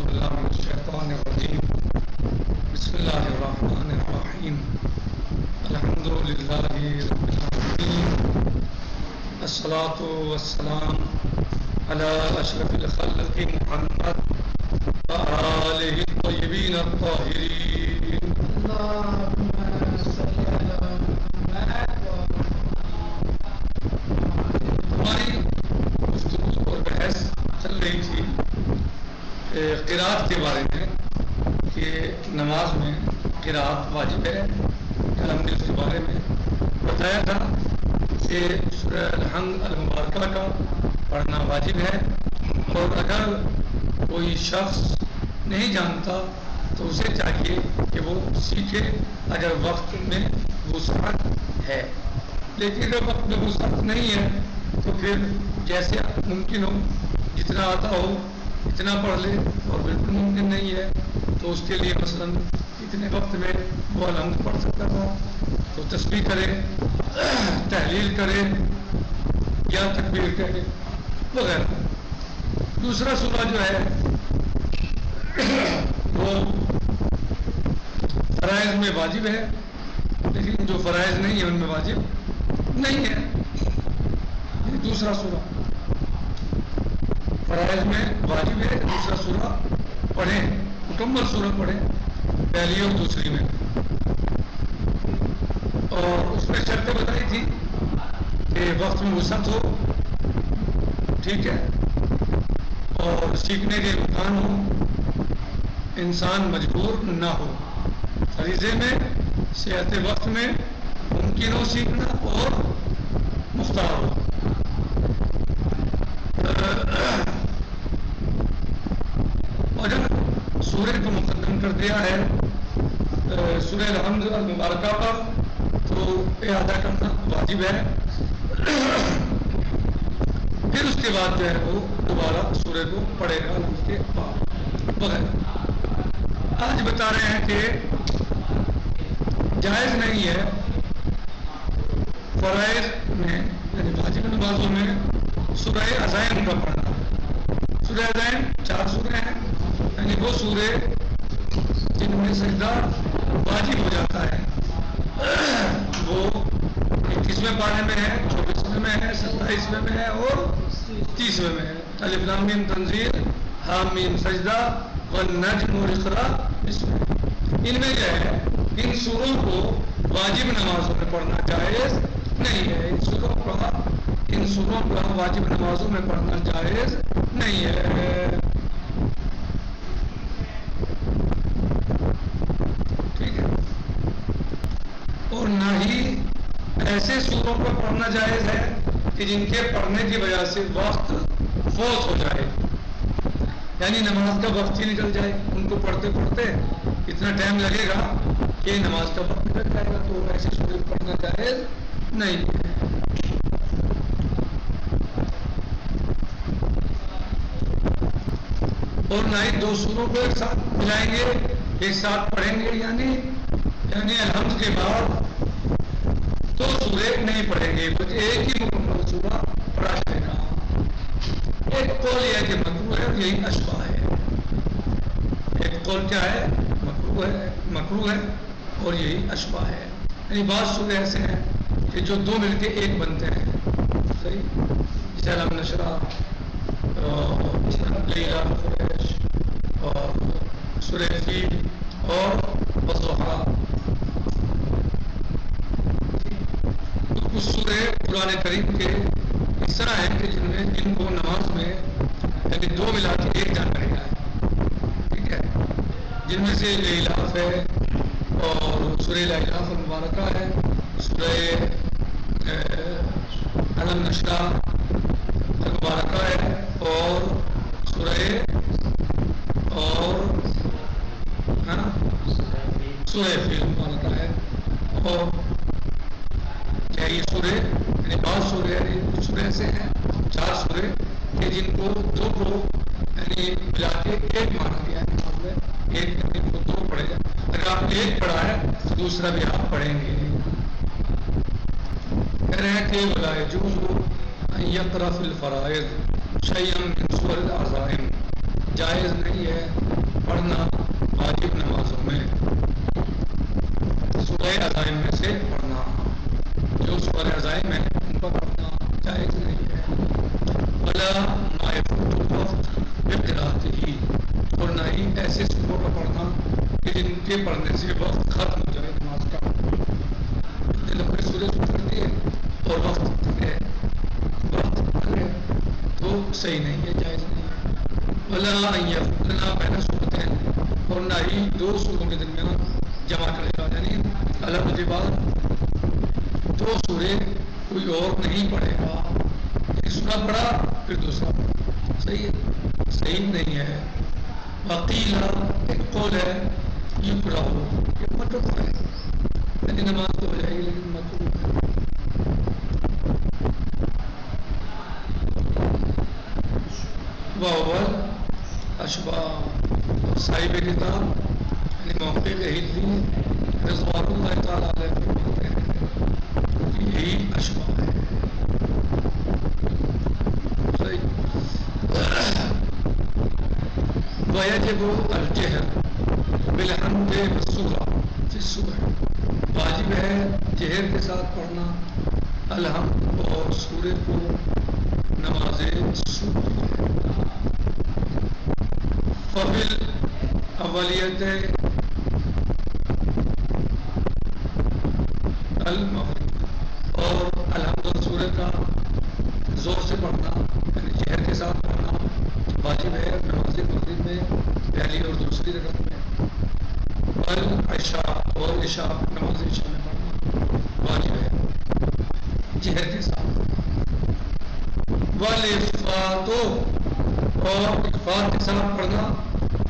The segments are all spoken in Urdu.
باللہ من الشیطان الرجیم بسم اللہ الرحمن الرحیم الحمد للہ رب العالمین الصلاۃ والسلام علی اشرف الخلق محمد وآلہ الطیبین الطاہرین اللہم صلی علی محمد. ہماری گفتگو اور بحث چل رہی تھی قرات کے بارے میں کہ نماز میں قرات واجب ہے. کل ہم نے اس کے بارے میں بتایا تھا کہ سورہ الحمد المبارکہ کا پڑھنا واجب ہے، اور اگر کوئی شخص نہیں جانتا تو اسے چاہیے کہ وہ سیکھے اگر وقت میں وسعت ہے. لیکن اگر وقت میں وسعت نہیں ہے تو پھر جیسے ممکن ہو جتنا آتا ہو اتنا پڑھ لے، اور بالکل ممکن نہیں ہے تو اس کے لیے مثلاً اتنے وقت میں وہ الحمد پڑھ سکتا تھا تو تسبیح کرے، تحلیل کرے یا تکبیر کرے وغیرہ. دوسرا سورہ جو ہے وہ فرائض میں واجب ہے، لیکن جو فرائض نہیں ہے ان میں واجب نہیں ہے. دوسرا سورہ فرائض میں واجب ہے، دوسرا سورہ پڑھیں، مکمل سورہ پڑھیں پہلی اور دوسری میں. اور اس میں شرطیں بتائی تھی کہ وقت میں وسعت ہو، ٹھیک ہے، اور سیکھنے کے امکان ہو، انسان مجبور نہ ہو، فریضے میں صحت وقت میں ممکن ہو سیکھنا اور مختار ہو. اور جب سورہ کو مقدم کر دیا ہے سورہ الحمد المبارکہ پر تو اعادہ کرنا واجب ہے. پھر اس کے بعد جو ہے وہ دوبارہ سورہ کو پڑھے گا اس کے بعد وغیرہ. آج بتا رہے ہیں کہ جائز نہیں ہے فرائض میں یعنی واجب نمازوں میں سورہ عزائم کا پڑھنا. سورہ عزائم 4 سورے ہیں، یعنی وہ سورے جن میں سجدہ واجب ہو جاتا ہے. وہ 21ویں پارے میں ہے، 24ویں میں ہے، 27ویں میں ہے اور 30ویں میں ہے. الف لام میم تنزیل، حامیم سجدہ والنجم والاقرا. ان میں جو ہے ان سوروں کو واجب نمازوں میں پڑھنا جائز نہیں ہے. ان سوروں کا واجب نمازوں میں پڑھنا جائز نہیں ہے. ٹھیک ہے، اور نہ ہی ایسے سوروں کو پڑھنا جائز ہے کہ جن کے پڑھنے کی وجہ سے وقت فوت ہو جائے، یعنی نماز کا وقت ہی نکل جائے. ان کو پڑھتے پڑھتے اتنا ٹائم لگے گا کہ نماز کا وقت نکل جائے گا، تو ایسے سورے پڑھنا جائز نہیں ہے. اور نہ ہی 2 سوروں کو ایک ساتھ ملائیں گے، ایک ساتھ پڑھیں گے، یعنی الحمد کے بعد 2 سورے نہیں پڑھیں گے، بلکہ ایک ہی مکمل سورہ پڑھا جائے گا. ایک قول یہ ہے کہ مکروہ ہے، اور یہی اشباہ ہے. ایک قول کیا ہے؟ مکروہ ہے اور یہی اشباہ ہے. یعنی بعض سورے ایسے ہیں کہ جو 2 مل کے ایک بنتے ہیں، صحیح، جیسے علم نشرہ قریش اور سورہ فیل اور والضحیٰ. کچھ سورے قرآن کریم کے اس طرح ہیں کہ جن کو نماز میں یعنی 2 ملا کے ایک جان رہا ہے. ٹھیک ہے، جن میں سے الاف ہے اور سورہ الاف المبارکہ ہے، سورہ علم نشرہ المبارکہ ہے، اور سورہ فیل مبارکہ ہے. اور یہ سورے یعنی بعض سورے کچھ سورے ایسے ہیں 4 سورے کہ جن کو 2 کو یعنی ملا کے ایک مانا گیا ہے. ایک یعنی کو 2 پڑھے جائیں. اگر آپ ایک پڑھا ہے تو دوسرا بھی آپ پڑھیں گے. کہہ رہے ہیں کہ ولا يجوز ان يقرأ في الفرائض شيئا من سور العزائم. جائز نہیں ہے پڑھنا واجب نمازوں میں سورہ عزائم میں سے پڑھنا، جو سورہ عزائم ہے ان کو پڑھنا جائز نہیں ہے۔ ولا ما يفوت الوقت بقراءته، اور نہ ہی ایسے سوروں کا پڑھنا کہ جن کے پڑھنے سے وقت ختم ہو جائے نماز کا، اتنے لمبے سورج پڑھتی ہے اور وقت ہے تو صحیح نہیں ہے، جائز نہیں ہے۔ ولا ان يفضلنا بین سورتین، اور نہ ہی دو سوروں کے درمیان جمع کرے گا، یعنی الگ کے بعد دو سورے کوئی اور نہیں پڑھے گا، ایک سورہ پڑھا پھر دوسرا پڑھا، صحیح ہے؟ صحیح نہیں ہے۔ وقیلا، ایک قول ہے یکرہ، یہ مکروہ ہے، یعنی نماز تو ہو جائے گی لیکن مکروہ ہے۔ واول اشباہ، صاحب کتاب یعنی موقع ہندی رضوان اللہ تعالیٰ علیہ فرماتے ہیں کہ یہی اشباہ ہے۔ ویجب الجہر بالحمد والسورہ فی الصبح، واجب ہے جہر کے ساتھ پڑھنا الحمد اور سورہ کو نماز صبح میں۔ ففل اولیت المغرب، اور الحمد اور سورہ کا زور سے پڑھنا یعنی جہر کے ساتھ پڑھنا واجب ہے نماز مغرب میں پہلی اور دوسری رکعت میں۔ والعشاء، اور عشاء نماز عشاء میں پڑھنا واجب ہے جہر کے ساتھ۔ والاخفاء، اور اخفاء کے ساتھ پڑھنا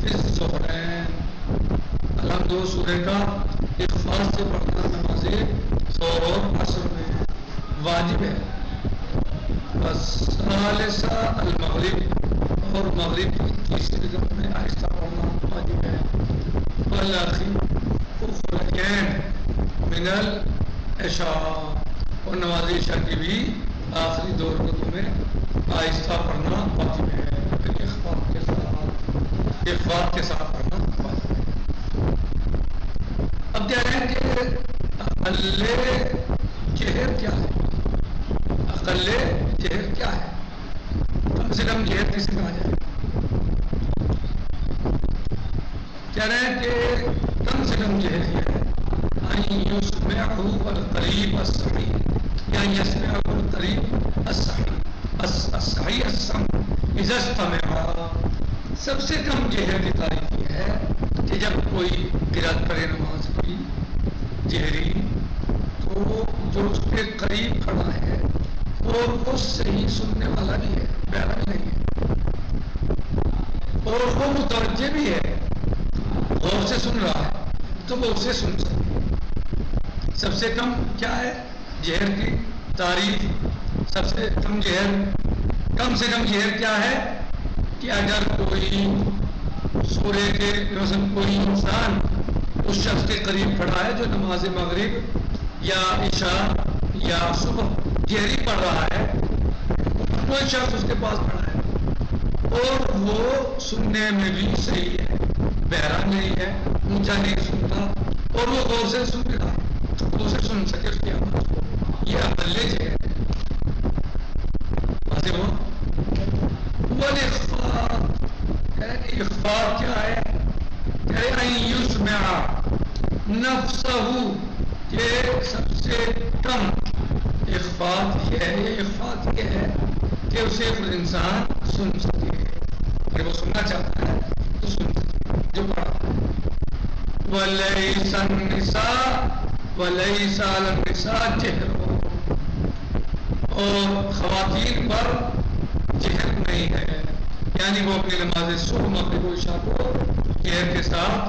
فی الظہرین، الحمد و سورہ کا اخفاء سے پڑھنا نماز ظہر اور عصر میں واجب ہے۔ والثالثہ المغرب، اور مغرب کی تیسری رکعت میں آہستہ پڑھنا واجب ہے۔ اخرین من العشاء، اور نماز عشاء کی بھی آخری دو رکعتوں میں آہستہ پڑھنا واجب ہے، اخفاء کے ساتھ پڑھنا واجب ہے۔ اب کہہ رہے ہیں کہ اقل جہر کیا ہے؟ اقل جہر کیا ہے؟ کم سے کم جہر کسے کہا جائے؟ کہہ رہے ہیں کہ کم سے کم جہر یہ ہے ان یسمعہ القریب الصحیح، یا یسمعہ القریب الصحیح الصحیح السمع اذا استمع۔ سب سے کم جہر کی تعریف یہ ہے کہ جب کوئی قرات کرے نماز کی جہری تو جو اس کے قریب کھڑا ہے اور وہ صحیح سننے والا بھی ہے، بہرا بھی نہیں ہے، اور وہ متوجہ بھی ہے، غور سے سن رہا ہے تو وہ اسے سن سکے۔ سب سے کم کیا ہے جہر کی تعریف؟ سب سے کم جہر کیا ہے کہ اگر کوئی سورے کے مثلا کوئی انسان اس شخص کے قریب کھڑا ہے جو نماز مغرب یا عشاء یا صبح جہری پڑھ رہا ہے، کوئی شخص اس کے پاس کھڑا ہے اور وہ سننے میں بھی صحیح ہے، بہرا نہیں ہے، اونچا نہیں سنتا، اور وہ غور سے سن رہا ہے تو اسے سن سکے اس کی آواز کو، یہ اقل جہر ہے۔ اخفاء کیا ہے؟ یسمع نفسہ، کہ سب سے کم اخفاء یہ ہے کہ اسے خود انسان سن سکے، اگر وہ سننا چاہتا ہے تو سن سکے جو پڑھا ہے۔ ولیس النساء ولیس علی النساء جہر، اور خواتین پر جہر نہیں ہے، یعنی وہ اپنی نماز صبح مغرب و عشاء کو جہر کے ساتھ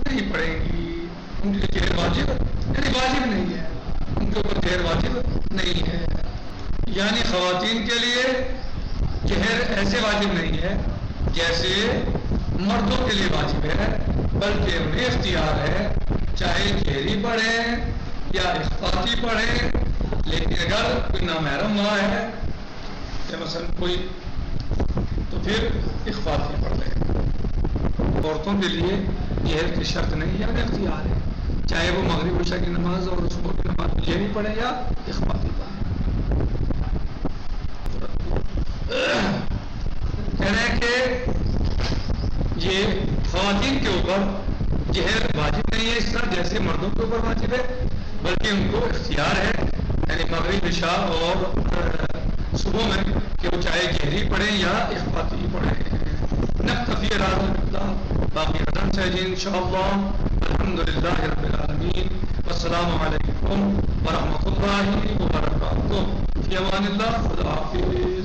نہیں پڑھیں گی، ان کے لیے جہر واجب یعنی واجب نہیں ہے، ان کے اوپر جہر واجب نہیں ہے۔ یعنی خواتین کے لیے جہر ایسے واجب نہیں ہے جیسے مردوں کے لیے واجب ہے، بلکہ انہیں اختیار ہے چاہے جہری پڑھیں یا اخفاقی پڑھیں، لیکن اگر کوئی نامحرم وہاں ہے یا مثلا کوئی تو پھر اخفاقی پڑھ لے۔ عورتوں کے لیے جہر کی شرط نہیں یعنی اختیار ہے، چاہے وہ مغرب عشاء کی نماز اور صبح کی نماز جہری پڑھیں یا اخفاتی پڑھیں۔ کہہ رہے ہیں کہ یہ خواتین کے اوپر جہر واجب نہیں ہے اس طرح جیسے مردوں کے اوپر واجب ہے، بلکہ ان کو اختیار ہے، یعنی مغرب عشاء اور صبح میں کہ وہ چاہے جہری پڑھیں یا اخفاتی پڑھیں۔ نکتفی بہذا باقی ختم سے جی انشاءاللہ۔ الحمدللہ رب العالمین، والسلام علیکم ورحمۃ اللہ وبرکاتہ، فی امان اللہ، خدا حافظ۔